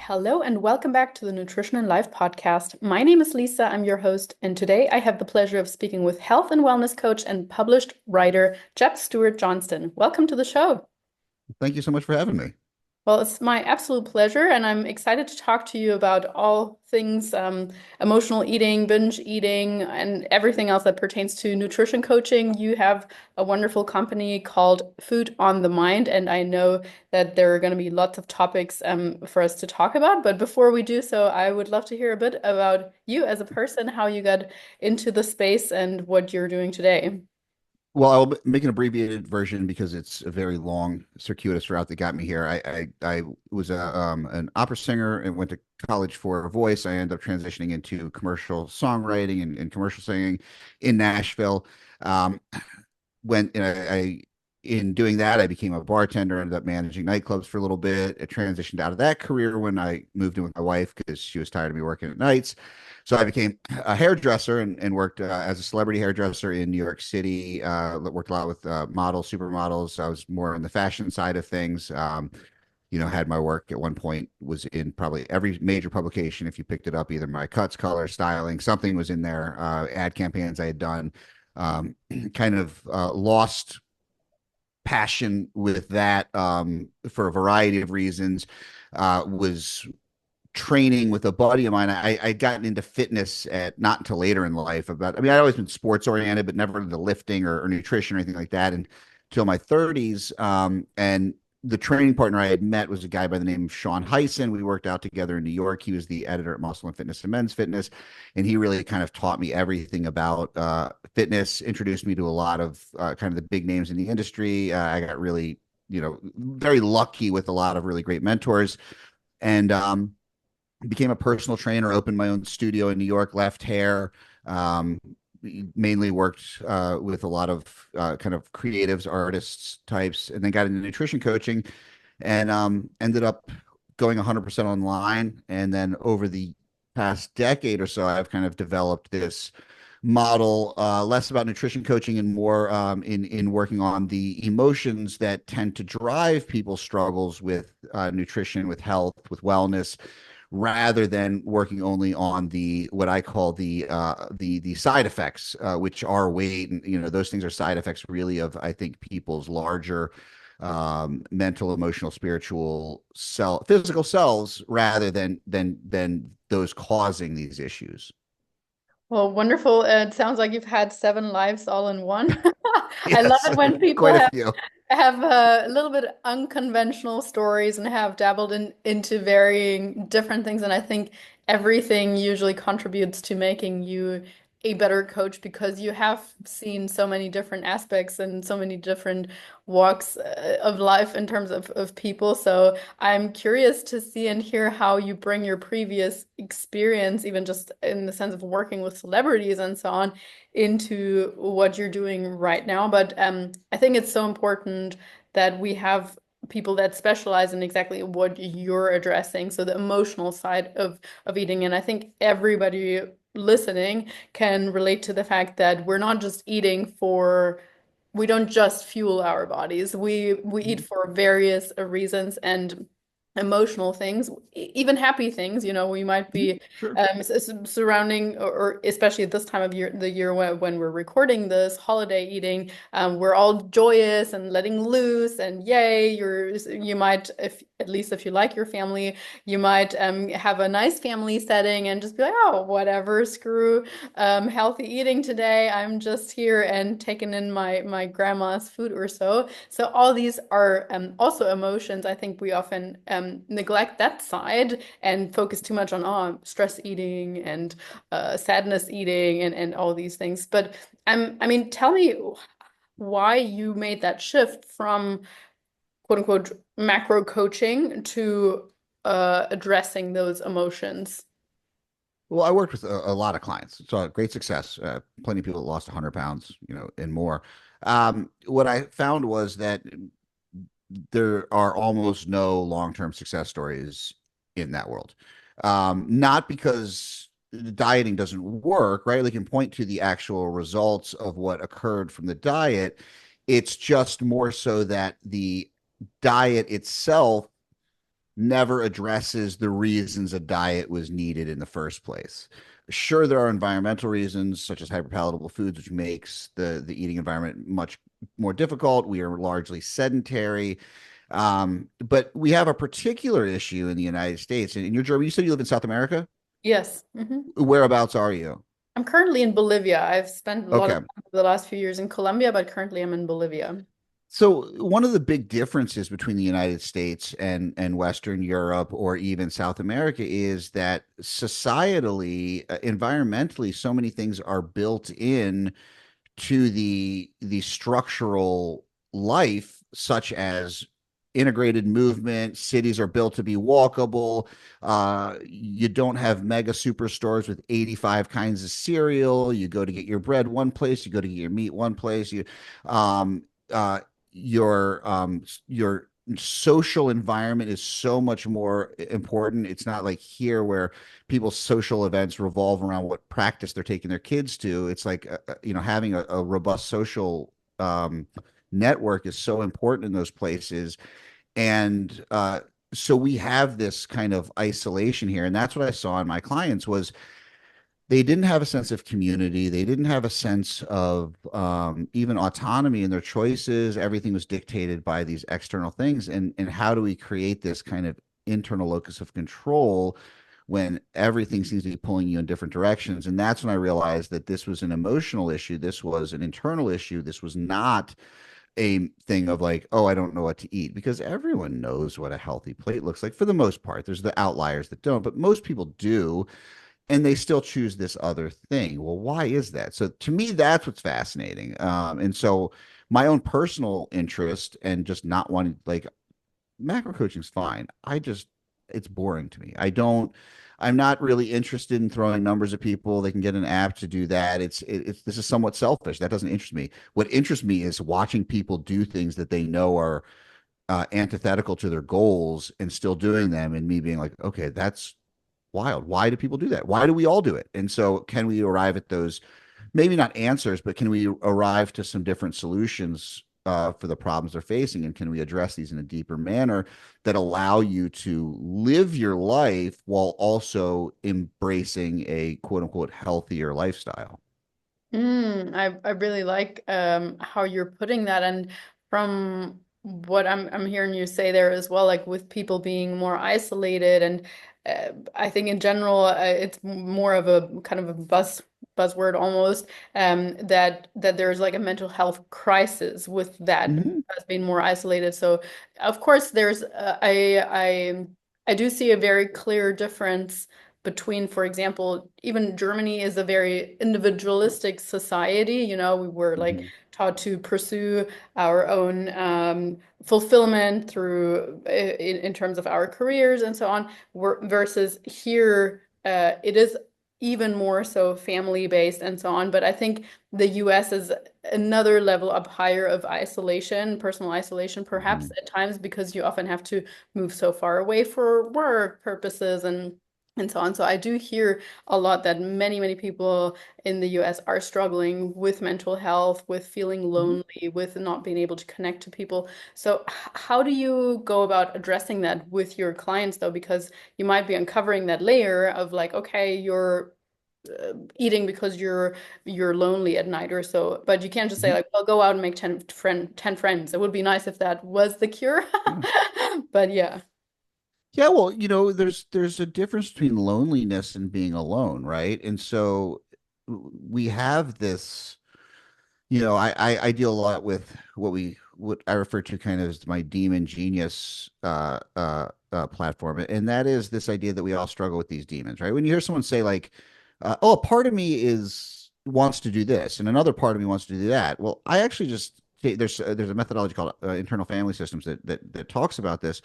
Hello and welcome back to the Nutrition and Life podcast. My name is Lisa, I'm your host, and today I have the pleasure of speaking with health and wellness coach and published writer Jeb Stuart Johnston. Welcome to the show. Thank you so much for having me. Well, it's my absolute pleasure, and I'm excited to talk to you about all things emotional eating, binge eating, and everything else that pertains to nutrition coaching. You have a wonderful company called Food on the Mind, and I know that there are going to be lots of topics for us to talk about. But before we do so, I would love to hear a bit about you as a person, how you got into the space, and what you're doing today. Well, I'll make an abbreviated version because it's a very long, circuitous route that got me here. I was an opera singer and went to college for a voice. I ended up transitioning into commercial songwriting and commercial singing in Nashville. Um, when in doing that, I became a bartender, ended up managing nightclubs for a little bit. I transitioned out of that career when I moved in with my wife because she was tired of me working at nights. So I became a hairdresser and worked as a celebrity hairdresser in New York City. Worked a lot with models, supermodels. I was more on the fashion side of things. Had my work at one point was in probably every major publication. If you picked it up, either my cuts, color, styling, something was in there. Ad campaigns I had done. Um, kind of lost passion with that for a variety of reasons. Was training with a buddy of mine. I'd gotten into fitness at not until later in life. I'd always been sports oriented, but never into lifting or nutrition or anything like that until my 30s. And the training partner I had met was a guy by the name of Sean Hyson. We worked out together in New York. He was the editor at Muscle and Fitness and Men's Fitness, and he really kind of taught me everything about fitness. Introduced me to a lot of kind of the big names in the industry. I got really, very lucky with a lot of really great mentors, and became a personal trainer, opened my own studio in New York, left hair, um, mainly worked with a lot of kind of creatives, artists types, and then got into nutrition coaching and ended up going 100% online. And then over the past decade or so, I've kind of developed this model, less about nutrition coaching and more in working on the emotions that tend to drive people's struggles with nutrition, with health, with wellness, rather than working only on the what I call the side effects, which are weight, and those things are side effects really of, I think, people's larger mental, emotional, spiritual physical selves, rather than those causing these issues. Well, wonderful. It sounds like you've had seven lives all in one. I love Yes, it when people quite a have few. a little bit unconventional stories and have dabbled into varying different things. And I think everything usually contributes to making you a better coach because you have seen so many different aspects and so many different walks of life in terms of people. So I'm curious to see and hear how you bring your previous experience, even just in the sense of working with celebrities and so on, into what you're doing right now. But I think it's so important that we have people that specialize in exactly what you're addressing. So the emotional side of eating. And I think everybody listening can relate to the fact that we're not just eating for we don't just fuel our bodies. We eat for various reasons and emotional things, even happy things. We might Mhm. be Sure. surrounding, or especially at this time of year, the year when we're recording this holiday eating, we're all joyous and letting loose and yay. You might, if at least if you like your family, you might have a nice family setting and just be like, oh, whatever, screw healthy eating today. I'm just here and taking in my grandma's food or so. So all these are also emotions. I think we often neglect that side and focus too much on stress eating and sadness eating and all these things. But I mean, tell me why you made that shift from quote unquote macro coaching to addressing those emotions. Well, I worked with a lot of clients, so great success. Plenty of people that lost 100 pounds, and more. What I found was that there are almost no long-term success stories in that world. Not because the dieting doesn't work, right? They can point to the actual results of what occurred from the diet. It's just more so that the diet itself never addresses the reasons a diet was needed in the first place. Sure, there are environmental reasons, such as hyperpalatable foods, which makes the eating environment much more difficult. We are largely sedentary. But we have a particular issue in the United States. And in your Germany, you said you live in South America? Yes. Whereabouts are you? I'm currently in Bolivia. I've spent a lot of Okay. time over the last few years in Colombia, but currently I'm in Bolivia. So one of the big differences between the United States and Western Europe or even South America is that societally, environmentally, so many things are built in to the structural life, such as integrated movement. Cities are built to be walkable. You don't have mega superstores with 85 kinds of cereal. You go to get your bread one place, you go to get your meat one place. Um, uh, your social environment is so much more important. It's not like here where people's social events revolve around what practice they're taking their kids to. It's like having a robust social network is so important in those places, and so we have this kind of isolation here, and that's what I saw in my clients was they didn't have a sense of community. They didn't have a sense of even autonomy in their choices. Everything was dictated by these external things. And how do we create this kind of internal locus of control when everything seems to be pulling you in different directions? And that's when I realized that this was an emotional issue. This was an internal issue. This was not a thing of like, oh, I don't know what to eat, because everyone knows what a healthy plate looks like for the most part. There's the outliers that don't, but most people do, and they still choose this other thing. Well, why is that? So to me, that's what's fascinating. And so my own personal interest and just not wanting, like, macro coaching's fine. It's boring to me. I'm not really interested in throwing numbers at people. They can get an app to do that. This is somewhat selfish. That doesn't interest me. What interests me is watching people do things that they know are antithetical to their goals and still doing them, and me being like, okay, that's wild. Why do people do that? Why do we all do it? And so, can we arrive at those, maybe not answers, but can we arrive to some different solutions for the problems they're facing? And can we address these in a deeper manner that allow you to live your life while also embracing a quote unquote healthier lifestyle? I really like how you're putting that, and from what I'm hearing you say there as well, like with people being more isolated, and I think in general it's more of a kind of a buzzword almost, that there's like a mental health crisis with that Mm-hmm. as being more isolated. So of course there's I do see a very clear difference between, for example, even Germany is a very individualistic society. You know, we were like Mm-hmm. taught to pursue our own fulfillment through in terms of our careers and so on. Versus here, it is even more so family based and so on. But I think the US is another level up higher of isolation, personal isolation, perhaps Mm-hmm. at times, because you often have to move so far away for work purposes and so on. So I do hear a lot that many people in the US are struggling with mental health, with feeling Mm-hmm. lonely, with not being able to connect to people. So how do you go about addressing that with your clients though? Because you might be uncovering that layer of like, okay, you're eating because you're lonely at night or so, but you can't just say Mm-hmm. like, well, go out and make 10 friends. It would be nice if that was the cure. Yeah. But yeah. Yeah, well, there's a difference between loneliness and being alone, right? And so we have this, I deal a lot with what I refer to kind of as my demon genius platform, and that is this idea that we all struggle with these demons, right? When you hear someone say like, "Oh, a part of me is wants to do this, and another part of me wants to do that," well, I actually just there's a methodology called internal family systems that talks about this.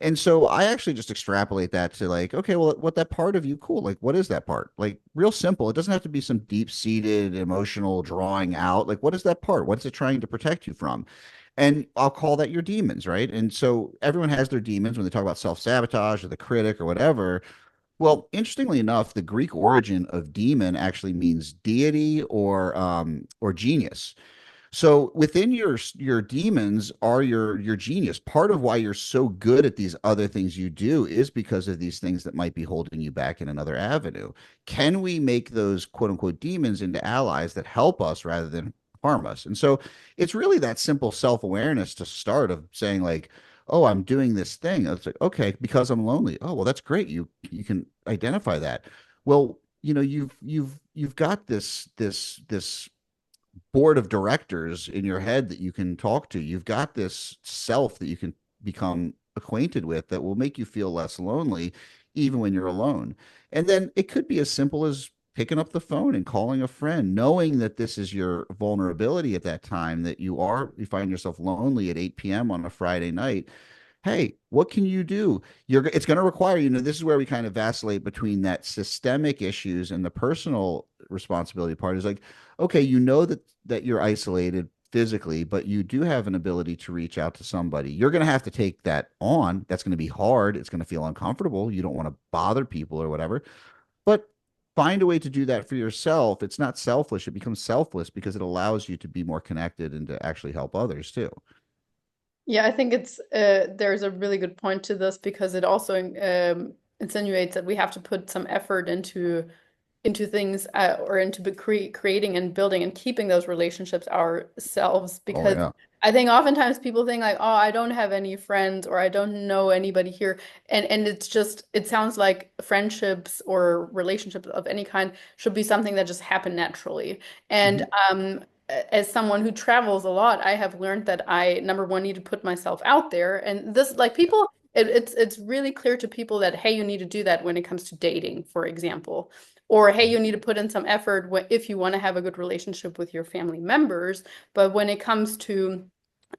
And so I actually just extrapolate that to like, okay, well, what that part of you, cool. Like, what is that part? Like, real simple. It doesn't have to be some deep-seated emotional drawing out. Like, what is that part? What's it trying to protect you from? And I'll call that your demons, right? And so everyone has their demons when they talk about self-sabotage or the critic or whatever. Well, interestingly enough, the Greek origin of demon actually means deity or genius. So within your demons are your genius. Part of why you're so good at these other things you do is because of these things that might be holding you back in another avenue. Can we make those quote unquote demons into allies that help us rather than harm us? And so it's really that simple self-awareness to start of saying like, oh, I'm doing this thing. It's like, okay, because I'm lonely. Oh, well, that's great. You can identify that. Well, you've got this board of directors in your head that you can talk to. You've got this self that you can become acquainted with that will make you feel less lonely, even when you're alone. And then it could be as simple as picking up the phone and calling a friend, knowing that this is your vulnerability at that time, that you find yourself lonely at 8 p.m. on a Friday night. Hey, what can you do? It's going to require, this is where we kind of vacillate between that systemic issues and the personal responsibility part is like, okay, that you're isolated physically, but you do have an ability to reach out to somebody. You're going to have to take that on. That's going to be hard. It's going to feel uncomfortable. You don't want to bother people or whatever, but find a way to do that for yourself. It's not selfish. It becomes selfless because it allows you to be more connected and to actually help others too. Yeah, I think it's there's a really good point to this because it also insinuates that we have to put some effort into things or into creating and building and keeping those relationships ourselves Oh because yeah. I think oftentimes people think like, oh, I don't have any friends or I don't know anybody here. And it's just it sounds like friendships or relationships of any kind should be something that just happen naturally. And Mhm. as someone who travels a lot, I have learned that I, number one, need to put myself out there. And this, like Yeah. people, it's really clear to people that, hey, you need to do that when it comes to dating, for example. Or, hey, you need to put in some effort if you want to have a good relationship with your family members. But when it comes to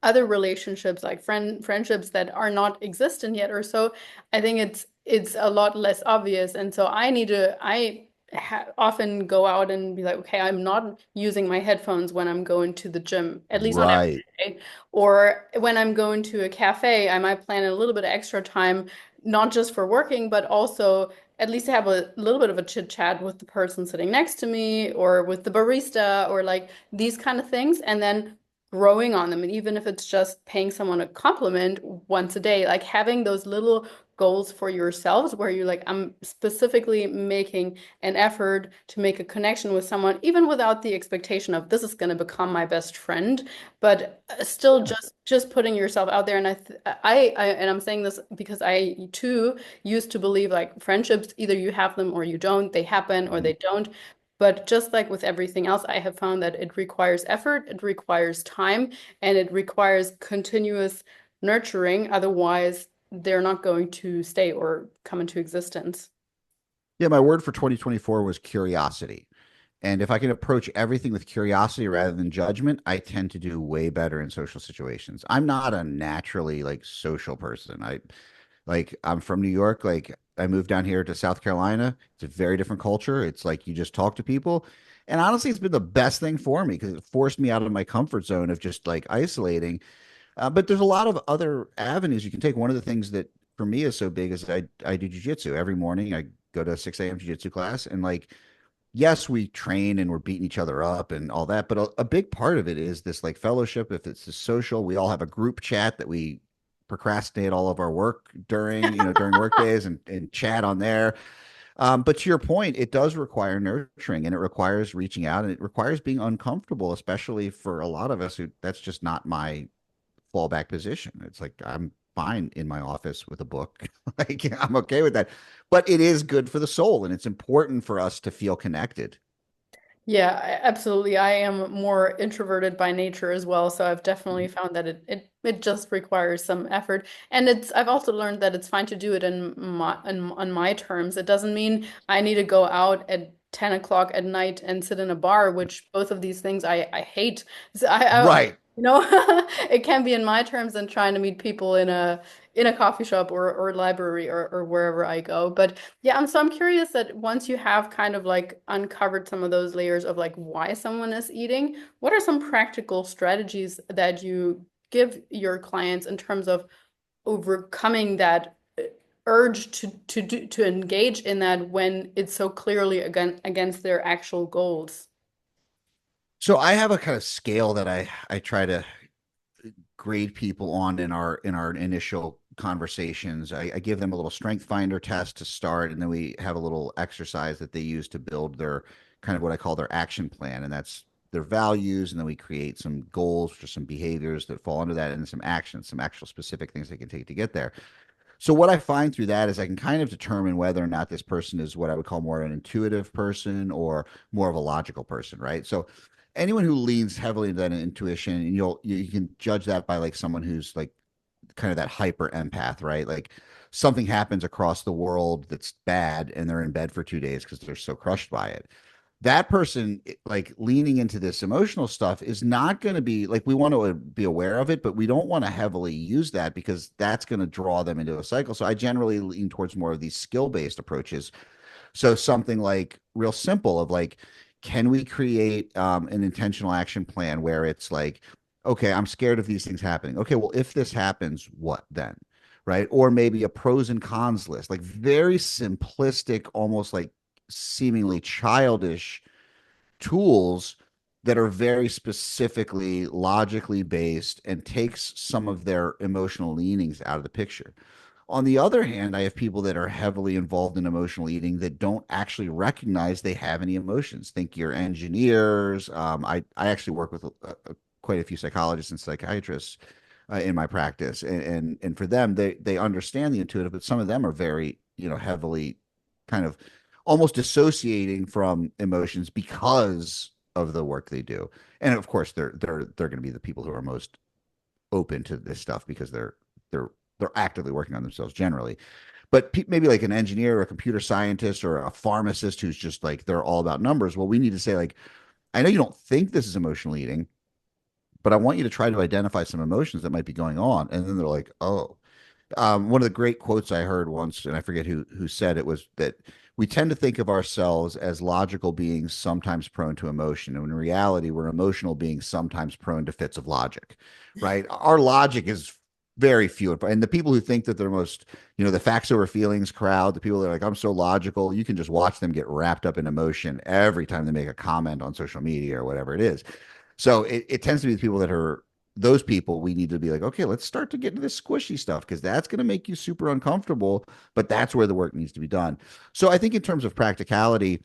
other relationships, like friendships that are not existent yet or so, I think it's a lot less obvious. And so I ha often go out and be like, okay, I'm not using my headphones when I'm going to the gym, at least not every Right. day. Or when I'm going to a cafe, I might plan a little bit of extra time, not just for working, but also at least have a little bit of a chit chat with the person sitting next to me or with the barista or like these kind of things. And then growing on them. And even if it's just paying someone a compliment once a day, like having those little goals for yourselves where you're like, I'm specifically making an effort to make a connection with someone, even without the expectation of this is going to become my best friend, but still Yeah. just putting yourself out there. And and I'm saying this because I too used to believe like friendships, either you have them or you don't, they happen or Mhm. they don't. But just like with everything else, I have found that it requires effort, it requires time, and it requires continuous nurturing. Otherwise, they're not going to stay or come into existence. Yeah, my word for 2024 was curiosity. And if I can approach everything with curiosity rather than judgment, I tend to do way better in social situations. I'm not a naturally like social person. I'm from New York, like I moved down here to South Carolina. It's a very different culture. It's like you just talk to people. And honestly, it's been the best thing for me because it forced me out of my comfort zone of just like isolating. But there's a lot of other avenues you can take. One of the things that for me is so big is I do jujitsu every morning. I go to a 6 a.m. jujitsu class, and like, yes, we train and we're beating each other up and all that, but a big part of it is this like fellowship. If it's a social, we all have a group chat that we procrastinate all of our work during work days and chat on there. But to your point, it does require nurturing and it requires reaching out and it requires being uncomfortable, especially for a lot of us who that's just not my fallback position. It's like I'm fine in my office with a book. Like I'm okay with that. But it is good for the soul and it's important for us to feel connected. Yeah, absolutely. I am more introverted by nature as well, so I've definitely Mhm. found that it just requires some effort. And I've also learned that it's fine to do it on my terms. It doesn't mean I need to go out at 10 o'clock at night and sit in a bar, which both of these things I hate. So Right. it can be in my terms and trying to meet people in a coffee shop or library or wherever I go. But yeah, I'm curious that once you have kind of like uncovered some of those layers of like why someone is eating, what are some practical strategies that you give your clients in terms of overcoming that urge to engage in that when it's so clearly against their actual goals? So I have a kind of scale that I try to grade people on in our initial conversations. I give them a little strength finder test to start, and then we have a little exercise that they use to build their kind of what I call their action plan, and that's their values, and then we create some goals, which are some behaviors that fall under that, and some actions, some actual specific things they can take to get there. So what I find through that is I can kind of determine whether or not this person is what I would call more an intuitive person or more of a logical person, right? So anyone who leans heavily into that intuition, and you can judge that by like someone who's like kind of that hyper empath, right? Like something happens across the world that's bad and they're in bed for 2 days because they're so crushed by it. That person, like leaning into this emotional stuff, is not going to be like, we want to be aware of it, but we don't want to heavily use that because that's going to draw them into a cycle. So I generally lean towards more of these skill based approaches. So something like real simple of like, can we create an intentional action plan where it's like, okay, I'm scared of these things happening. Okay, well, if this happens, what then? Right. Or maybe a pros and cons list, like very simplistic, almost like seemingly childish tools that are very specifically logically based and takes some of their emotional leanings out of the picture. On the other hand, I have people that are heavily involved in emotional eating that don't actually recognize they have any emotions. Think your engineers. I actually work with quite a few psychologists and psychiatrists in my practice, and for them, they understand the intuitive, but some of them are very heavily kind of almost dissociating from emotions because of the work they do. And of course, they're going to be the people who are most open to this stuff because they're they're actively working on themselves generally. But maybe like an engineer or a computer scientist or a pharmacist who's just like they're all about numbers. Well, we need to say like, I know you don't think this is emotional eating, but I want you to try to identify some emotions that might be going on. And then they're like, oh, one of the great quotes I heard once, and I forget who said it, was that we tend to think of ourselves as logical beings sometimes prone to emotion, and in reality, we're emotional beings sometimes prone to fits of logic, right? Our logic is very few, and the people who think that they're most, the facts over feelings crowd, the people that are like, I'm so logical, you can just watch them get wrapped up in emotion every time they make a comment on social media or whatever it is. So it tends to be the people that are those people. We need to be like, okay, let's start to get into this squishy stuff because that's going to make you super uncomfortable, but that's where the work needs to be done. So I think in terms of practicality,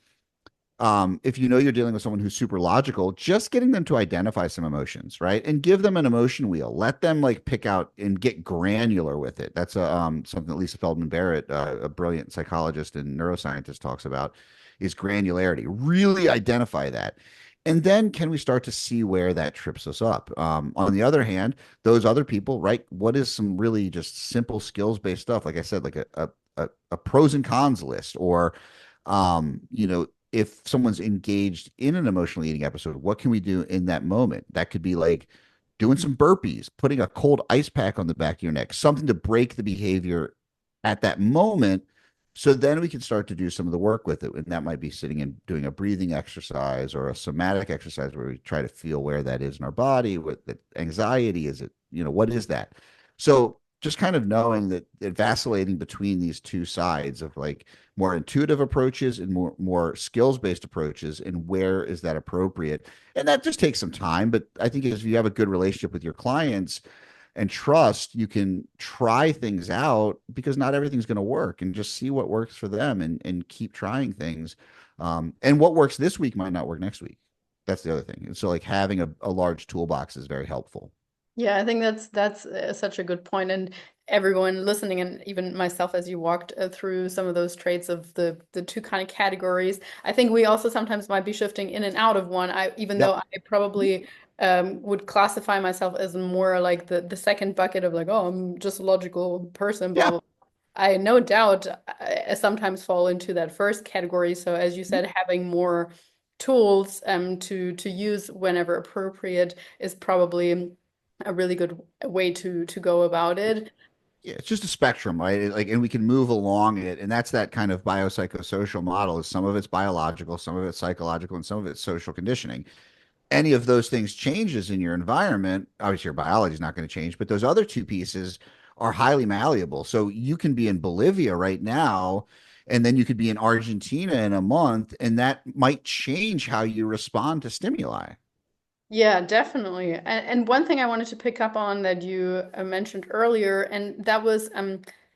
if you know you're dealing with someone who's super logical, just getting them to identify some emotions, right? And give them an emotion wheel. Let them like pick out and get granular with it. That's something that Lisa Feldman Barrett, a brilliant psychologist and neuroscientist, talks about is granularity. Really identify that. And then can we start to see where that trips us up? On the other hand, those other people, right? What is some really just simple skills based stuff? Like I said, like a pros and cons list, or if someone's engaged in an emotional eating episode, what can we do in that moment? That could be like doing some burpees, putting a cold ice pack on the back of your neck, something to break the behavior at that moment. So then we can start to do some of the work with it. And that might be sitting and doing a breathing exercise or a somatic exercise where we try to feel where that is in our body, what the anxiety is. It, what is that? So just kind of knowing that vacillating between these two sides of like more intuitive approaches and more skills based approaches, and where is that appropriate? And that just takes some time. But I think if you have a good relationship with your clients and trust, you can try things out because not everything's going to work, and just see what works for them, and keep trying things. And what works this week might not work next week. That's the other thing. And so like having a large toolbox is very helpful. Yeah, I think that's such a good point, and everyone listening, and even myself, as you walked through some of those traits of the two kind of categories, I think we also sometimes might be shifting in and out of one. Even though Yep. I probably would classify myself as more like the second bucket of like, oh, I'm just a logical person, blah Yeah. blah. I no doubt I sometimes fall into that first category. So as you said, having more tools to use whenever appropriate is probably a really good way to go about it. Yeah, it's just a spectrum, right? Like, and we can move along it, and that's that kind of biopsychosocial model. Is some of it's biological, some of it's psychological, and some of it's social conditioning. Any of those things changes in your environment, obviously your biology is not going to change, but those other two pieces are highly malleable. So you can be in Bolivia right now, and then you could be in Argentina in a month, and that might change how you respond to stimuli. Yeah, definitely. And one thing I wanted to pick up on that you mentioned earlier, and that was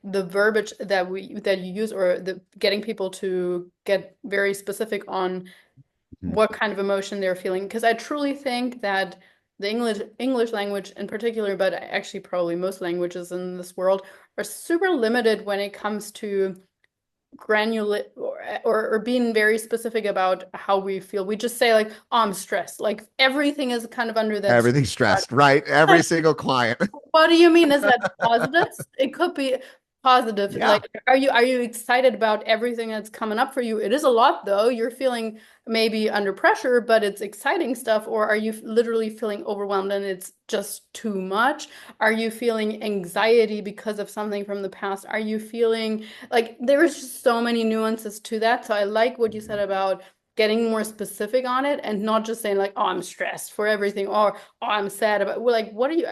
the verbiage that you use, or the getting people to get very specific on Mhm. what kind of emotion they're feeling. Because I truly think that the English language in particular, but actually probably most languages in this world, are super limited when it comes to granular or being very specific about how we feel. We just say like, oh, I'm stressed. Like everything is kind of under that. Everything's stressed, right? Every single client. What do you mean? Is that positive? It could be positive. Yeah. Like, are you excited about everything that's coming up for you? It is a lot though. You're feeling maybe under pressure, but it's exciting stuff. Or are you literally feeling overwhelmed and it's just too much? Are you feeling anxiety because of something from the past? Are you feeling like there's just so many nuances to that? So I like what you said about getting more specific on it and not just saying like, oh, I'm stressed for everything, or oh, I'm sad about. We're like, what are you?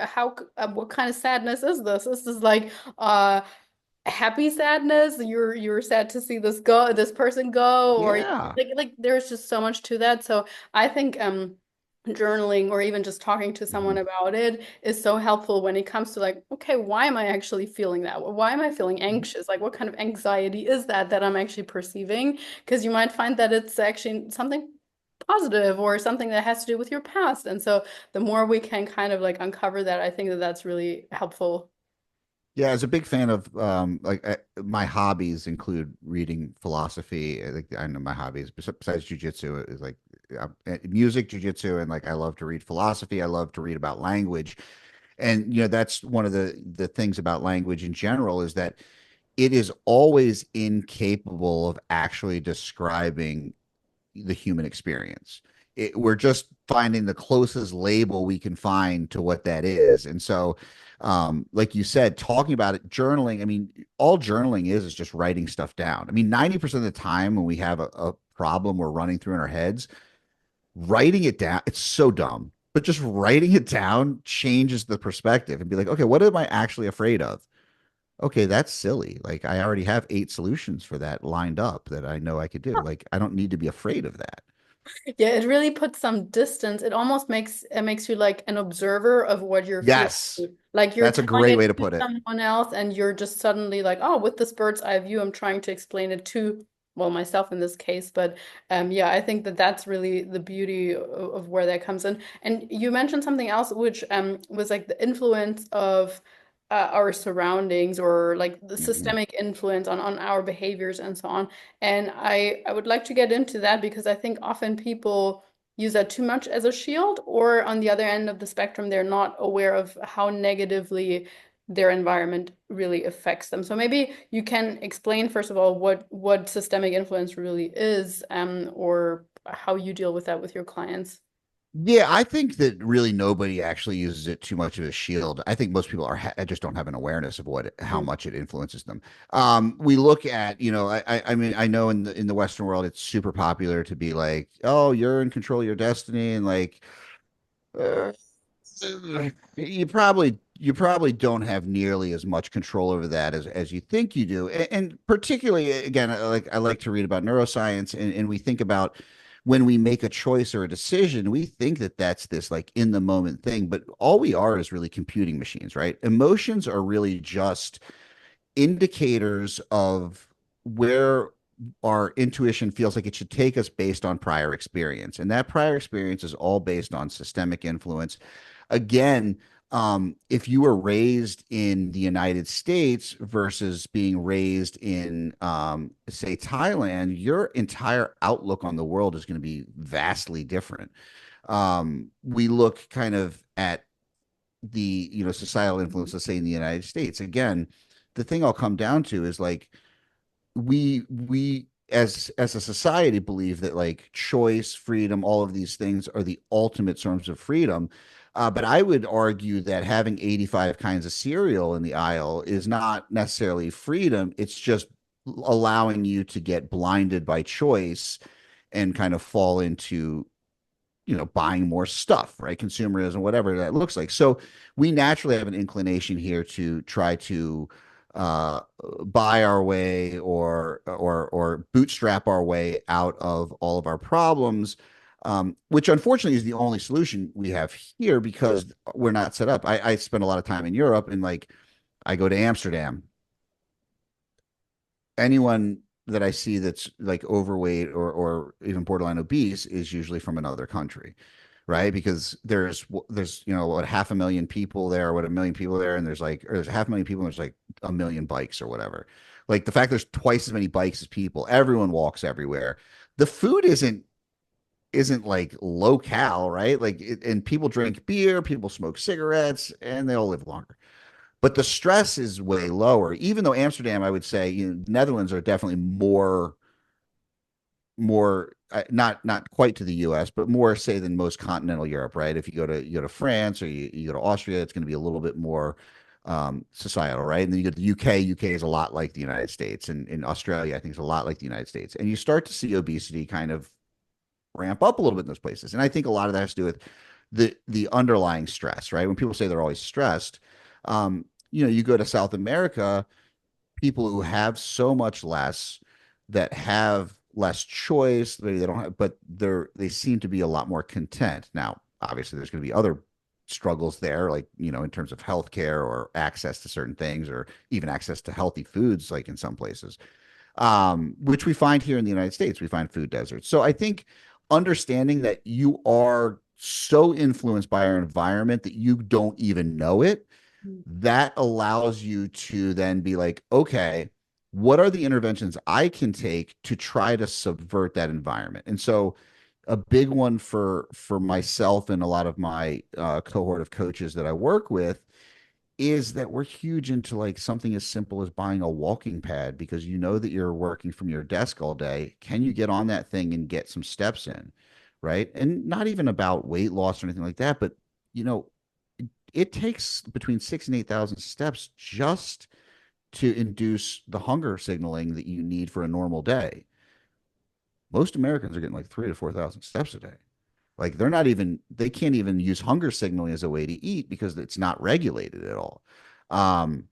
What kind of sadness is this? This is like happy sadness. You're sad to see this person go, or Yeah. there's just so much to that. So I think journaling or even just talking to someone Mhm. about it is so helpful when it comes to like, okay, why am I actually feeling that? Why am I feeling anxious? Like, what kind of anxiety is that I'm actually perceiving? Because you might find that it's actually something positive or something that has to do with your past. And so the more we can kind of like uncover that, I think that that's really helpful. Yeah, as a big fan of my hobbies include reading philosophy. I know my hobbies besides jujitsu is like music, jujitsu, and like I love to read philosophy. I love to read about language, and that's one of the things about language in general is that it is always incapable of actually describing the human experience. We're just finding the closest label we can find to what that is. And so, like you said, talking about it, journaling, I mean, all journaling is just writing stuff down. I mean, 90% of the time when we have a problem we're running through in our heads, writing it down, it's so dumb. But just writing it down changes the perspective and be like, okay, what am I actually afraid of? Okay, that's silly. Like, I already have 8 solutions for that lined up that I know I could do. Like, I don't need to be afraid of that. Yeah, it really puts some distance. It almost makes you like an observer of what you're feeling. Yes, Like you're that's a telling great it way to to put it. someone else, and you're just suddenly like, oh, with this bird's eye view, I'm trying to explain it to, well, myself in this case. But yeah, I think that that's really the beauty of where that comes in. And you mentioned something else, which was like the influence of our surroundings, or like the Mhm. systemic influence on our behaviors and so on. And I would like to get into that because I think often people use that too much as a shield, or on the other end of the spectrum, they're not aware of how negatively their environment really affects them. So maybe you can explain, first of all, what systemic influence really is, or how you deal with that with your clients. Yeah, I think that really nobody actually uses it too much of a shield. I think most people just don't have an awareness of how Mm. much it influences them. We look at, I mean, I know in the Western world, it's super popular to be like, oh, you're in control of your destiny, and like, uh, you probably don't have nearly as much control over that as you think you do. And particularly again, I like to read about neuroscience, and we think about when we make a choice or a decision, we think that that's this like in the moment thing, but all we are is really computing machines, right? Emotions are really just indicators of where our intuition feels like it should take us based on prior experience. And that prior experience is all based on systemic influence. Again, if you were raised in the United States versus being raised in, say, Thailand, your entire outlook on the world is going to be vastly different. We look kind of at the societal influence, let's say in the United States. Again, the thing I'll come down to is like we as a society believe that like choice, freedom, all of these things are the ultimate forms of freedom. But I would argue that having 85 kinds of cereal in the aisle is not necessarily freedom. It's just allowing you to get blinded by choice and kind of fall into buying more stuff, right? Consumerism, whatever that looks like. So we naturally have an inclination here to try to uh, buy our way or bootstrap our way out of all of our problems. Which unfortunately is the only solution we have here because we're not set up. I spend a lot of time in Europe and like I go to Amsterdam. Anyone that I see that's like overweight or even borderline obese is usually from another country, right? Because there's what 500,000 people there, what 1 million people there, and there's like or there's 500,000 people, and there's like 1 million bikes or whatever. Like the fact there's twice as many bikes as people, everyone walks everywhere. The food isn't like low cal, right? And people drink beer, people smoke cigarettes, and they all live longer. But the stress is way lower. Even though Amsterdam, I would say, Netherlands are definitely more not quite to the U.S., but more say than most continental Europe, right? If you go to France or you go to Austria, it's going to be a little bit more societal, right? And then you go to the UK. UK is a lot like the United States, and in Australia, I think is a lot like the United States. And you start to see obesity kind of ramp up a little bit in those places. And I think a lot of that has to do with the underlying stress, right? When people say they're always stressed, you go to South America, people who have so much less, that have less choice, maybe they don't have, but they seem to be a lot more content. Now, obviously, there's going to be other struggles there, like in terms of healthcare or access to certain things, or even access to healthy foods, like in some places, which we find here in the United States. We find food deserts. So I think understanding that you are so influenced by our environment that you don't even know it, that allows you to then be like, okay, what are the interventions I can take to try to subvert that environment? And so a big one for myself and a lot of my cohort of coaches that I work with is that we're huge into like something as simple as buying a walking pad, because you know that you're working from your desk all day. Can you get on that thing and get some steps in? Right. And not even about weight loss or anything like that, but you know, it takes between 6 and 8 thousand steps just to induce the hunger signaling that you need for a normal day. Most Americans are getting like 3 to 4 thousand steps a day. Like they can't even use hunger signaling as a way to eat because it's not regulated at all. Um,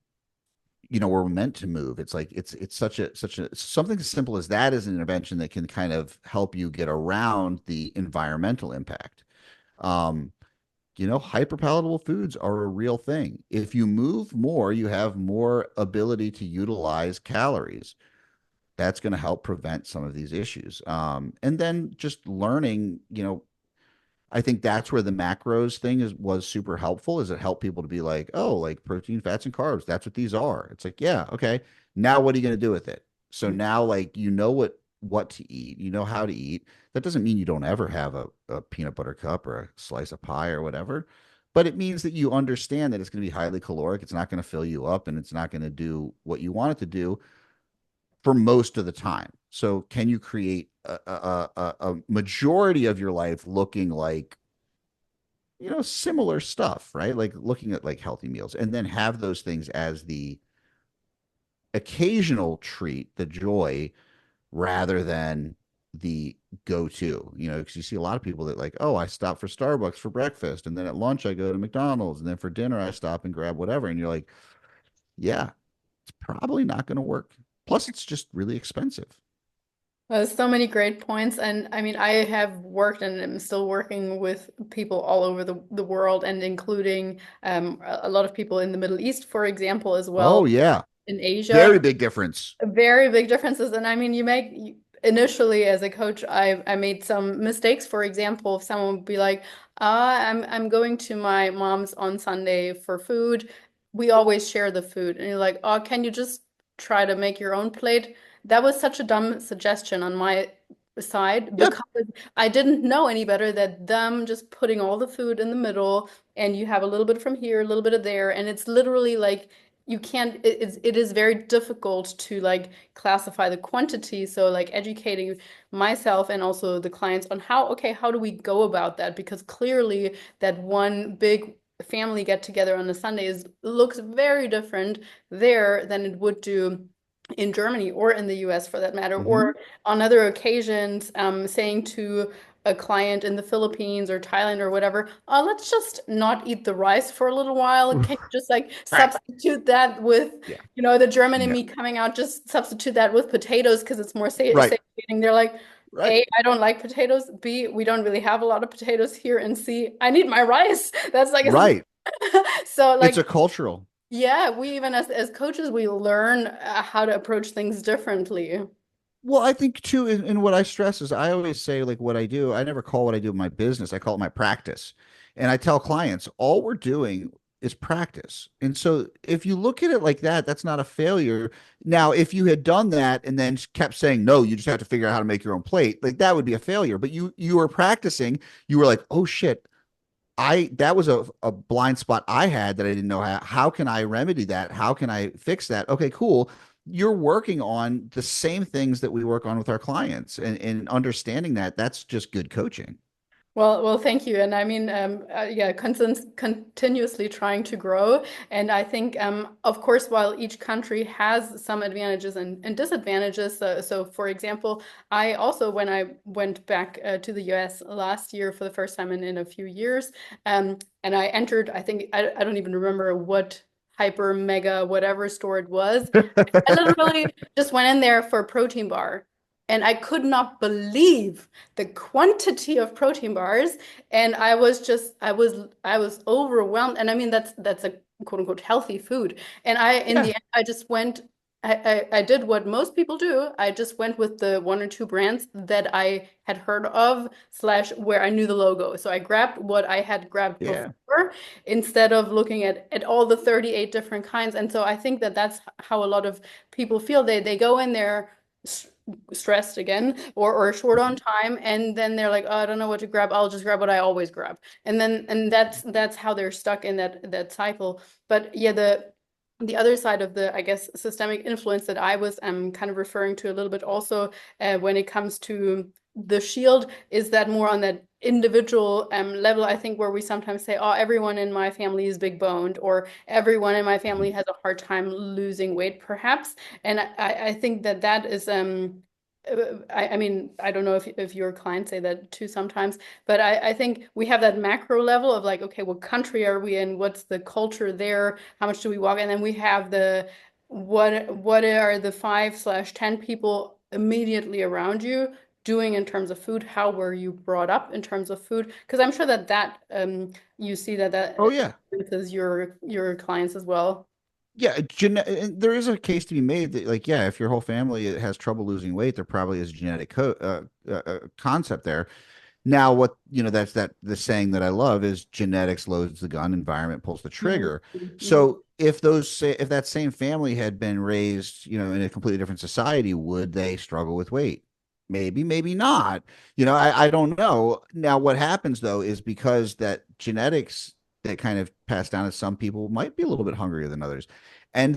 we're meant to move. It's like it's such a something as simple as that is an intervention that can kind of help you get around the environmental impact. Um, hyperpalatable foods are a real thing. If you move more, you have more ability to utilize calories. That's going to help prevent some of these issues. And then just learning, I think that's where the macros thing was super helpful. Is it helped people to be like, oh, like protein, fats, and carbs. That's what these are. It's like, yeah, okay. Now what are you going to do with it? So now like what to eat, how to eat. That doesn't mean you don't ever have a peanut butter cup or a slice of pie or whatever. But it means that you understand that it's going to be highly caloric. It's not going to fill you up, and it's not going to do what you want it to do for most of the time. So can you create a majority of your life looking like, similar stuff, right? Like looking at like healthy meals, and then have those things as the occasional treat, the joy, rather than the go-to, because you see a lot of people that like, oh, I stop for Starbucks for breakfast, and then at lunch I go to McDonald's, and then for dinner I stop and grab whatever. And you're like, yeah, it's probably not going to work. Plus, it's just really expensive. There's so many great points. And I mean, I have worked and am still working with people all over the world, and including a lot of people in the Middle East, for example, as Oh, well, yeah. in Asia. Very big difference. Very big differences. And I mean, initially as a coach, I made some mistakes. For example, if someone would be like, I'm going to my mom's on Sunday for food. We always share the food. And you're like, oh, can you just try to make your own plate? That was such a dumb suggestion on my side, Yep. because I didn't know any better that them just putting all the food in the middle, and you have a little bit from here, a little bit of there, and it's literally like you can't, it is very difficult to like classify the quantity. So like educating myself and also the clients on how do we go about that? Because clearly that one big family get together on the Sundays looks very different there than it would do in Germany or in the US for that matter, Mm-hmm. or on other occasions, saying to a client in the Philippines or Thailand or whatever, let's just not eat the rice for a little while. Can you just like Right. substitute that with, Yeah. the German in No. me coming out, just substitute that with potatoes because it's more Right. satiating. They're like, Right. A, I don't like potatoes. B, we don't really have a lot of potatoes here. And C, I need my rice. That's like a, Right. so It's like a cultural. yeah, we even as coaches we learn how to approach things differently. Well, I think too, and what I stress is I always say, like, what I do, I never call what I do my business. I call it my practice. And I tell clients, all we're doing is practice. And so if you look at it like that, that's not a failure. Now, if you had done that and then kept saying, no, you just have to figure out how to make your own plate, like that would be a failure. But you were practicing, you were like, oh shit, that was a blind spot I had that I didn't know how can I remedy that? How can I fix that? Okay, cool. You're working on the same things that we work on with our clients, and understanding that that's just good coaching. Well, thank you. And I mean, yeah, continuously trying to grow. And I think, of course, while each country has some advantages and disadvantages. So, for example, I also, when I went back to the US last year for the first time in a few years, and I entered, I think, I don't even remember what hyper mega whatever store it was. I literally just went in there for a protein bar. And I could not believe the quantity of protein bars. And I was overwhelmed. And I mean, that's a quote unquote healthy food. And in the Yeah, end, I just went, I did what most people do. I just went with the one or two brands that I had heard of, slash where I knew the logo. So I grabbed what I had grabbed yeah. before instead of looking at all the 38 different kinds. And so I think that that's how a lot of people feel. They go in there stressed again or short on time, and then they're like, oh, I don't know what to grab, I'll just grab what I always grab, and that's how they're stuck in that cycle. But yeah, the other side of the, I guess, systemic influence that I was kind of referring to a little bit also, when it comes to the shield, is that more on that individual level. I think where we sometimes say, oh, everyone in my family is big boned, or everyone in my family has a hard time losing weight, perhaps. And I think that that is I mean, I don't know if your clients say that too sometimes, but I think we have that macro level of like, okay, what country are we in? What's the culture there? How much do we walk? And then we have the what are the 5/10 people immediately around you doing in terms of food? How were you brought up in terms of food? Because I'm sure that you see Oh that yeah. influences your clients as well. Yeah, there is a case to be made that, like, yeah, if your whole family has trouble losing weight, there probably is a genetic concept there. Now, what that's that the saying that I love is genetics loads the gun, environment pulls the Mhm. trigger. Mhm. So if that same family had been raised, in a completely different society, would they struggle with weight? Maybe, maybe not. I don't know. Now, what happens though is because that genetics that kind of passed down to some people might be a little bit hungrier than others, and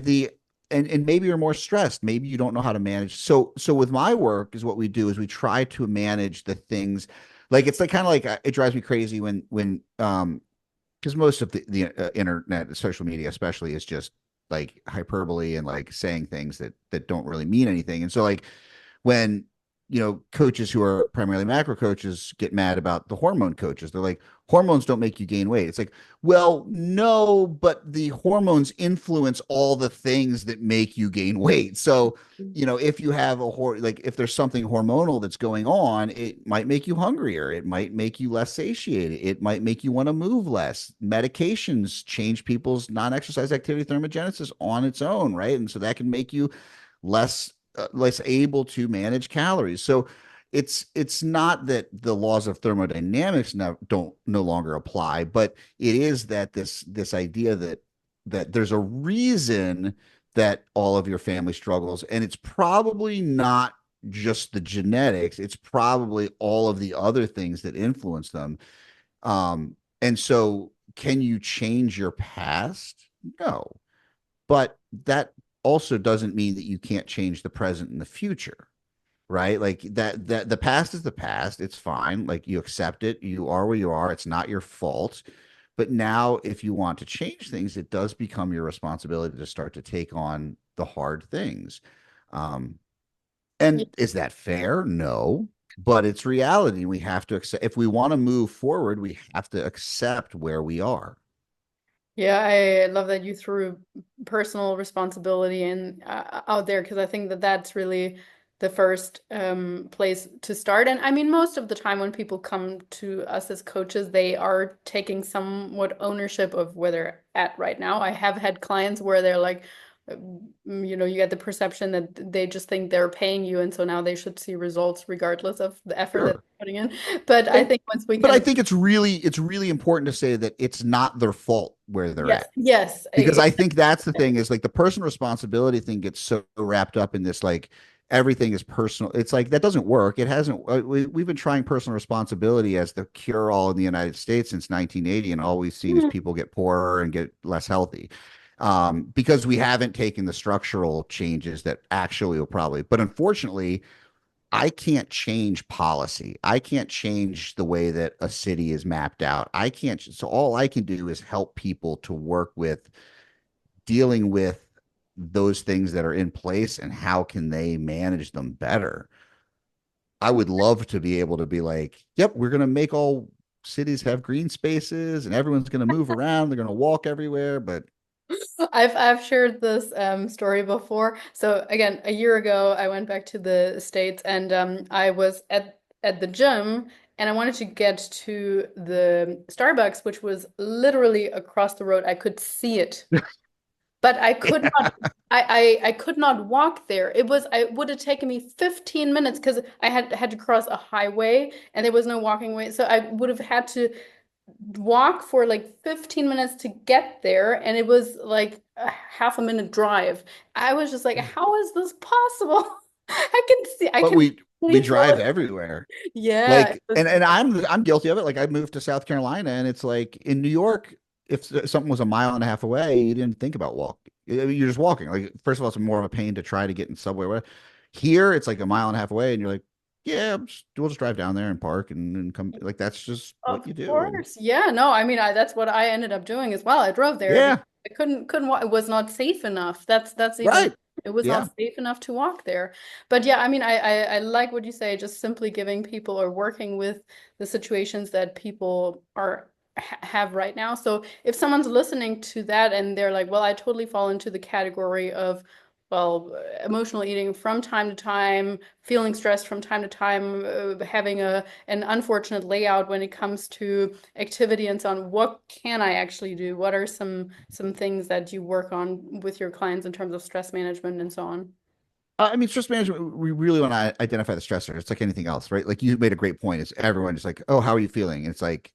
and maybe you're more stressed. Maybe you don't know how to manage. So with my work is what we do is we try to manage the things like it's like kind of like it drives me crazy when because most of the internet, social media especially, is just like hyperbole and like saying things that don't really mean anything. And so like when coaches who are primarily macro coaches get mad about the hormone coaches, they're like, hormones don't make you gain weight. It's like, well, no, but the hormones influence all the things that make you gain weight. So if you have like if there's something hormonal that's going on, it might make you hungrier, it might make you less satiated, it might make you want to move less. Medications change people's non-exercise activity thermogenesis on its own, right? And so that can make you less able to manage calories. So it's not that the laws of thermodynamics don't no longer apply, but it is that this idea that there's a reason that all of your family struggles, and it's probably not just the genetics, it's probably all of the other things that influence them. And so can you change your past? No, but that also doesn't mean that you can't change the present and the future, right? Like that the past is the past, it's fine, like you accept it, you are where you are, it's not your fault. But now if you want to change things, it does become your responsibility to start to take on the hard things. um and is that fair? No, but it's reality. We have to accept, if we want to move forward, we have to accept where we are. Yeah, I love that you threw personal responsibility in out there, because I think that that's really the first place to start. And I mean, most of the time when people come to us as coaches, they are taking somewhat ownership of where they're at right now. I have had clients where they're like, you get the perception that they just think they're paying you, and so now they should see results regardless of the effort that Sure. they're putting in. But I And think once we but I can, think it's really important to say that it's not their fault where they're yes, at. yes, Because I think that's the thing is like the personal responsibility thing gets so wrapped up in this like everything is personal. It's like that doesn't work. It hasn't. We've been trying personal responsibility as the cure all in the United States since 1980, and all we've seen is people get poorer and get less healthy because we haven't taken the structural changes that actually will probably. But unfortunately, I can't change policy. I can't change the way that a city is mapped out. I can't. So all I can do is help people to work with dealing with those things that are in place and how can they manage them better. I would love to be able to be like, yep, we're going to make all cities have green spaces and everyone's going to move around. They're going to walk everywhere. But I've shared this story before. So again, a year ago, I went back to the States and I was at the gym and I wanted to get to the Starbucks, which was literally across the road. I could see it, but I could not. I could not walk there. I would have taken me 15 minutes because I had to cross a highway and there was no walking way. So I would have had to walk for like 15 minutes to get there, and it was like a half a minute drive. I was just like, how is this possible? I but can we really feel drive it. everywhere. Yeah, it Like was and I'm guilty of it. Like I moved to South Carolina and it's like in New York, if something was a mile and a half away, you didn't think about walking. I mean, you're just walking. Like first of all, it's more of a pain to try to get in subway. Here, it's like a mile and a half away, and you're like, yeah, we'll just drive down there and park and come. Like that's just what of you do. And course. Yeah, no, I mean, that's what I ended up doing as well. I drove there because yeah, I couldn't walk. It was not safe enough. That's even, right. it was not Yeah. safe enough to walk there. But yeah, I mean, I like what you say, just simply giving people or working with the situations that people are have right now. So if someone's listening to that and they're like, well, I totally fall into the category of, well, emotional eating from time to time, feeling stressed from time to time, having an unfortunate layout when it comes to activity and so on. What can I actually do? What are some things that you work on with your clients in terms of stress management and so on? I mean, stress management, we really want to identify the stressor. It's like anything else, right? Like you made a great point. It's everyone just like, oh, how are you feeling? And it's like,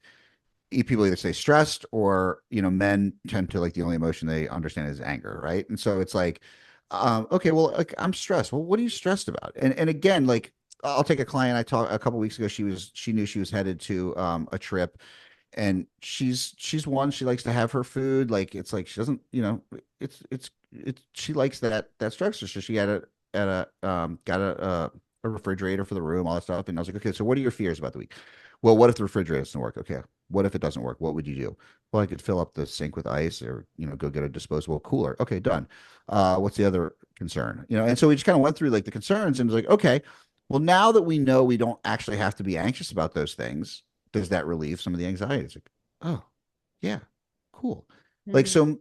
people either say stressed or men tend to like the only emotion they understand is anger, right? And so it's like okay, well, like I'm stressed. Well, what are you stressed about? And again, like I'll take a client I talked a couple weeks ago. She knew she was headed to a trip, and she's one, she likes to have her food, like it's like she doesn't, it's she likes that structure. So she had got a refrigerator for the room, all that stuff. And I was like, okay, so what are your fears about the week? Well, what if the refrigerator doesn't work? Okay, what if it doesn't work? What would you do? Well, I could fill up the sink with ice or go get a disposable cooler. Okay, done. What's the other concern? And so we just kind of went through like the concerns and was like, okay, well, now that we know we don't actually have to be anxious about those things, does that relieve some of the anxiety? It's like, oh, yeah, cool. Like, Hmm. so,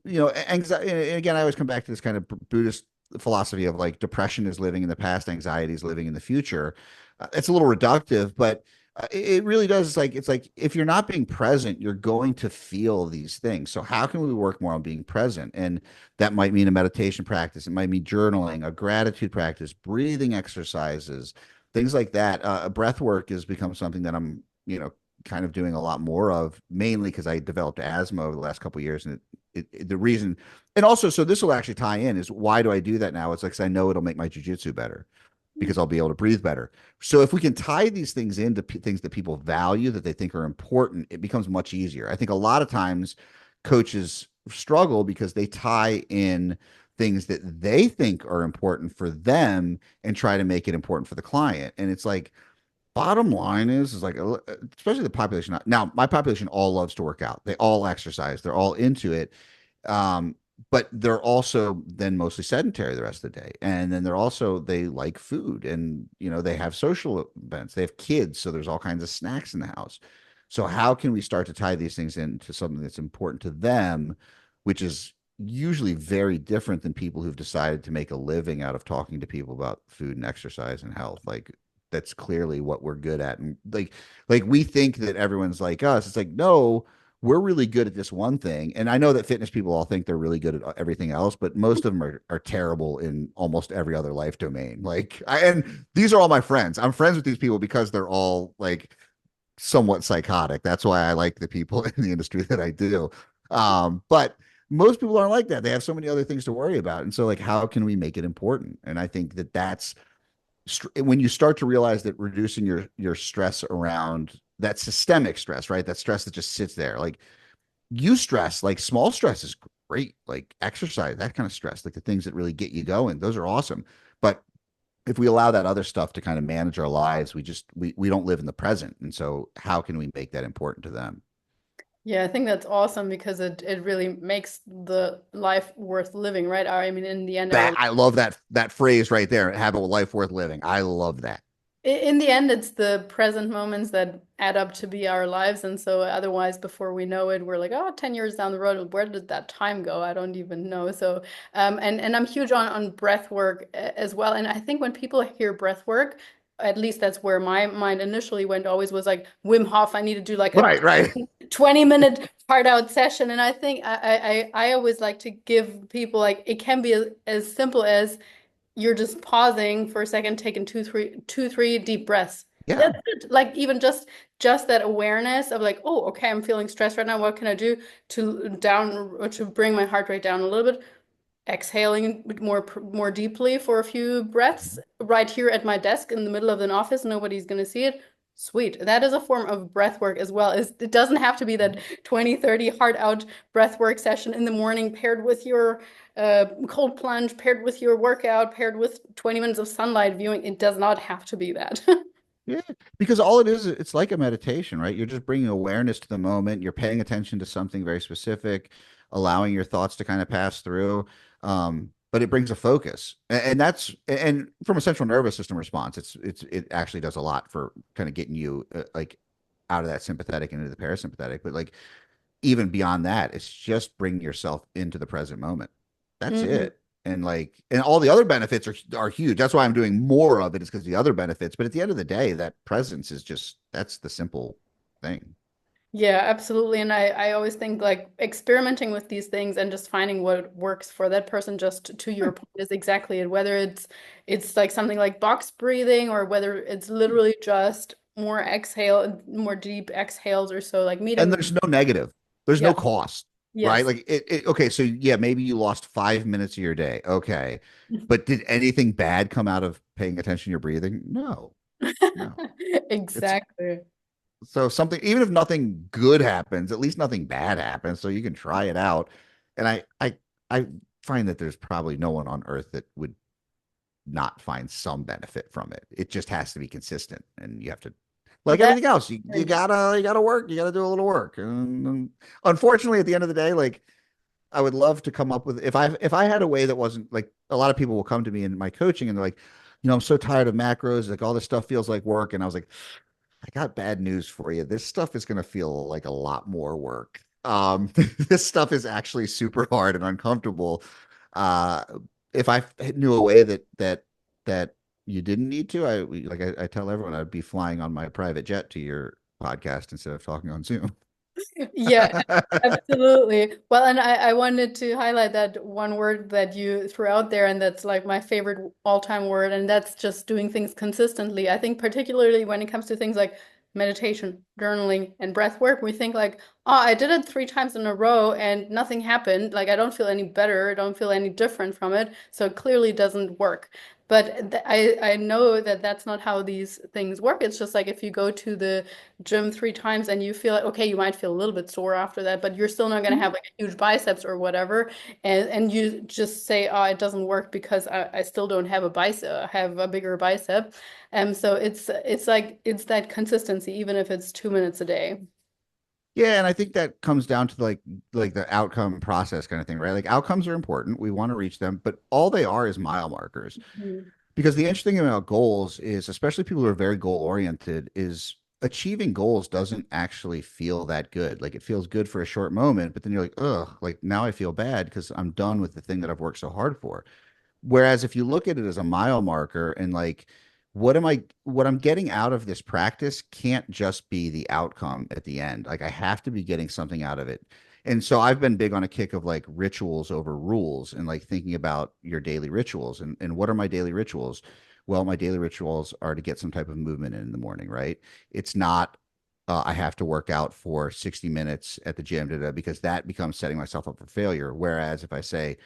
anxiety, and again, I always come back to this kind of Buddhist philosophy of like depression is living in the past, anxiety is living in the future. It's a little reductive, but it really does. It's like if you're not being present, you're going to feel these things. So how can we work more on being present? And that might mean a meditation practice. It might mean journaling, a gratitude practice, breathing exercises, things like that. Breath work has become something that I'm, kind of doing a lot more of, mainly because I developed asthma over the last couple of years, and the reason, and also, so this will actually tie in is why do I do that now? It's like 'cause I know it'll make my jujitsu better because I'll be able to breathe better. So if we can tie these things into things that people value, that they think are important, it becomes much easier. I think a lot of times coaches struggle because they tie in things that they think are important for them and try to make it important for the client. And it's like, bottom line is like, especially the population. Now, my population all loves to work out. They all exercise. They're all into it. Um, but they're also then mostly sedentary the rest of the day. And then they like food and, they have social events. They have kids. So there's all kinds of snacks in the house. So how can we start to tie these things into something that's important to them, which is usually very different than people who've decided to make a living out of talking to people about food and exercise and health. Like that's clearly what we're good at. And like we think that everyone's like us. It's like, no, we're really good at this one thing. And I know that fitness people all think they're really good at everything else, but most of them are terrible in almost every other life domain. And these are all my friends. I'm friends with these people because they're all like somewhat psychotic. That's why I like the people in the industry that I do. But most people aren't like that. They have so many other things to worry about. And so, like, how can we make it important? And I think that that's when you start to realize that reducing your stress around that systemic stress, right? That stress that just sits there, like you stress, like small stress is great, like exercise, that kind of stress, like the things that really get you going, those are awesome. But if we allow that other stuff to kind of manage our lives, we don't live in the present. And so how can we make that important to them? Yeah, I think that's awesome because it really makes the life worth living, right? I mean, in the end, That I love that phrase right there. Have a life worth living. I love that. in the end, it's the present moments that add up to be our lives. And so otherwise, before we know it, we're like, oh, 10 years down the road, where did that time go? I don't even know. So, and I'm huge on breath work as well. And I think when people hear breath work, at least that's where my mind initially went, always was like Wim Hof, I need to do like a Right, right. 20-minute hard out session. And I think I always like to give people like it can be as simple as you're just pausing for a second, taking three deep breaths. Yeah. That's it. Like even just that awareness of like, oh, okay, I'm feeling stressed right now. What can I do to down or to bring my heart rate down a little bit? Exhaling more deeply for a few breaths right here at my desk in the middle of an office. Nobody's going to see it. Sweet. That is a form of breath work as well. It doesn't have to be that 20, 30 heart out breath work session in the morning paired with your cold plunge, paired with your workout, paired with 20 minutes of sunlight viewing. It does not have to be that. Yeah, because all it is, it's like a meditation, right? You're just bringing awareness to the moment. You're paying attention to something very specific, allowing your thoughts to kind of pass through. But it brings a focus, and that's and from a central nervous system response, it actually does a lot for kind of getting you like out of that sympathetic and into the parasympathetic. But like even beyond that, it's just bringing yourself into the present moment. That's Mhm. it. And like, and all the other benefits are huge. That's why I'm doing more of it, is because the other benefits. But at the end of the day, that presence is just that's the simple thing. Yeah, absolutely. And I always think like experimenting with these things and just finding what works for that person, just to your point, is exactly it. Whether it's like something like box breathing or whether it's literally just more exhale, more deep exhales or so, like And meeting. there's no negative. There's no Yeah. cost, right? Yes. Like okay, so yeah, maybe you lost 5 minutes of your day. Okay. But did anything bad come out of paying attention to your breathing? No, no. It's Exactly. so something, even if nothing good happens, at least nothing bad happens. So you can try it out. And I find that there's probably no one on earth that would not find some benefit from it. It just has to be consistent, and you have to, like That everything else, you gotta work, you gotta do a little work. And unfortunately, at the end of the day, like I would love to come up with, if I had a way that wasn't like, a lot of people will come to me in my coaching and they're like, I'm so tired of macros, like all this stuff feels like work. And I was like, I got bad news for you. This stuff is going to feel like a lot more work. This stuff is actually super hard and uncomfortable. Uh, if I knew a way that you didn't need to, I tell everyone, I'd be flying on my private jet to your podcast instead of talking on Zoom. Yeah, absolutely. Well, and I wanted to highlight that one word that you threw out there, and that's like my favorite all-time word, and that's just doing things consistently. I think particularly when it comes to things like meditation, journaling, and breath work, we think like, oh, I did it 3 times in a row and nothing happened. Like I don't feel any better, I don't feel any different from it, so it clearly doesn't work. But I know that that's not how these things work. It's just like if you go to the gym 3 times and you feel like okay, you might feel a little bit sore after that, but you're still not going to have like a huge biceps or whatever, and you just say, oh, it doesn't work because I still don't have a bicep, have a bigger bicep, and so it's like it's that consistency, even if it's 2 minutes a day. Yeah, and I think that comes down to like the outcome process kind of thing, right? Like outcomes are important. We want to reach them, but all they are is mile markers. Mhm. Because the interesting thing about goals is, especially people who are very goal oriented, is achieving goals doesn't actually feel that good. Like it feels good for a short moment, but then you're like, ugh, like now I feel bad because I'm done with the thing that I've worked so hard for. Whereas if you look at it as a mile marker and like, what I'm getting out of this practice can't just be the outcome at the end. Like I have to be getting something out of it. And so I've been big on a kick of like rituals over rules and like thinking about your daily rituals and what are my daily rituals? Well, my daily rituals are to get some type of movement in the morning, right? It's not I have to work out for 60 minutes at the gym because that becomes setting myself up for failure. Whereas if I say,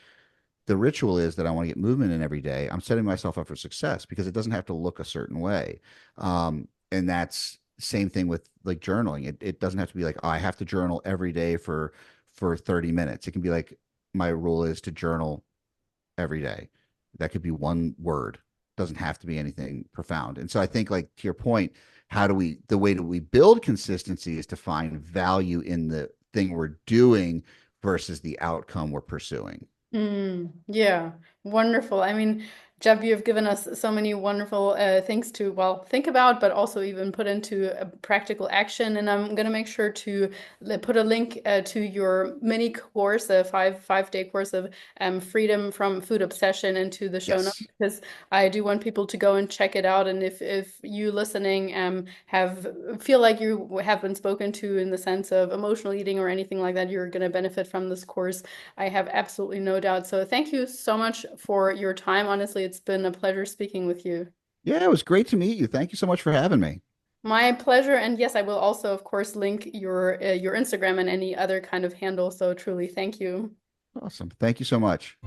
the ritual is that I want to get movement in every day, I'm setting myself up for success because it doesn't have to look a certain way. And that's same thing with like journaling. It doesn't have to be like, oh, I have to journal every day for 30 minutes. It can be like my rule is to journal every day. That could be one word. It doesn't have to be anything profound. And so I think like to your point, the way that we build consistency is to find value in the thing we're doing versus the outcome we're pursuing. Yeah, wonderful. I mean, Jeb, you've given us so many wonderful things to, well, think about, but also even put into practical action. And I'm gonna make sure to put a link to your mini course, a five-day course of freedom from food obsession, into the show notes Yes. because I do want people to go and check it out. And if you listening have feel like you have been spoken to in the sense of emotional eating or anything like that, you're gonna benefit from this course. I have absolutely no doubt. So thank you so much for your time. Honestly, it's been a pleasure speaking with you. Yeah, it was great to meet you. Thank you so much for having me. My pleasure. And yes, I will also, of course, link your Instagram and any other kind of handle. So truly, thank you. Awesome. Thank you so much.